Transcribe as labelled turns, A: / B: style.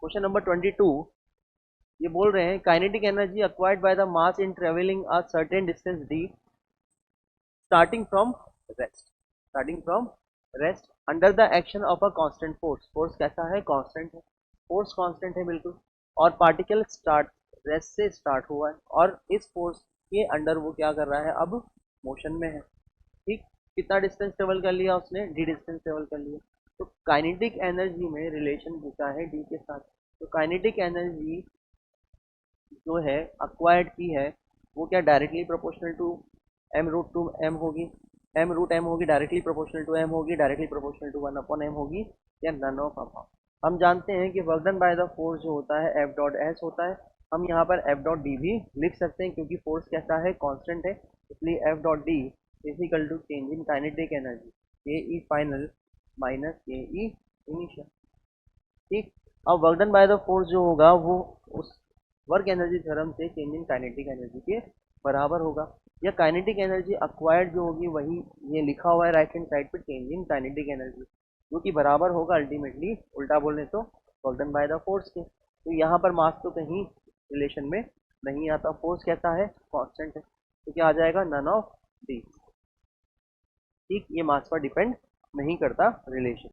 A: Question number 22 ये बोल रहे हैं kinetic energy acquired by the mass in travelling a certain distance D starting from rest under the action of a constant force. Force कैसा है? Constant है। Force constant है बिल्कुल। और पार्टिकल स्टार्ट रेस्ट से स्टार्ट हुआ है और इस फोर्स के अंडर वो क्या कर रहा है? अब मोशन में है। ठीक, कितना डिस्टेंस ट्रेवल कर लिया उसने? डी डिस्टेंस ट्रेवल कर लिया। तो काइनेटिक एनर्जी में रिलेशन पूछा है डी के साथ। तो काइनेटिक एनर्जी जो है अक्वायर्ड की है वो क्या directly proportional to M root to M होगी? एम रूट एम होगी, डायरेक्टली प्रोपोर्शनल टू एम होगी, directly proportional to 1 upon M होगी, या नन ऑफ अबव। हम जानते हैं कि work done by the force जो होता है एफ डॉट एस होता है। हम यहाँ पर एफ डॉट डी भी लिख सकते हैं क्योंकि फोर्स कैसा है? कांस्टेंट है। इसलिए F dot D equal to change in kinetic energy K E final minus K E initial. ठीक, अब work done by the force जो होगा वो उस वर्क एनर्जी थ्योरम से चेंज इन काइनेटिक एनर्जी के बराबर होगा। या काइनेटिक एनर्जी अक्वायर्ड जो होगी वही ये लिखा हुआ है राइट हैंड साइड पे, चेंज इन काइनेटिक एनर्जी, जो कि बराबर होगा अल्टीमेटली, उल्टा बोले तो, work done by the force के। तो यहाँ पर मास तो कहीं रिलेशन में नहीं आता। फोर्स कैसा है? कांस्टेंट है। तो क्या आ जाएगा? None of the. ठीक, ये मास पर डिपेंड नहीं करता रिलेशन।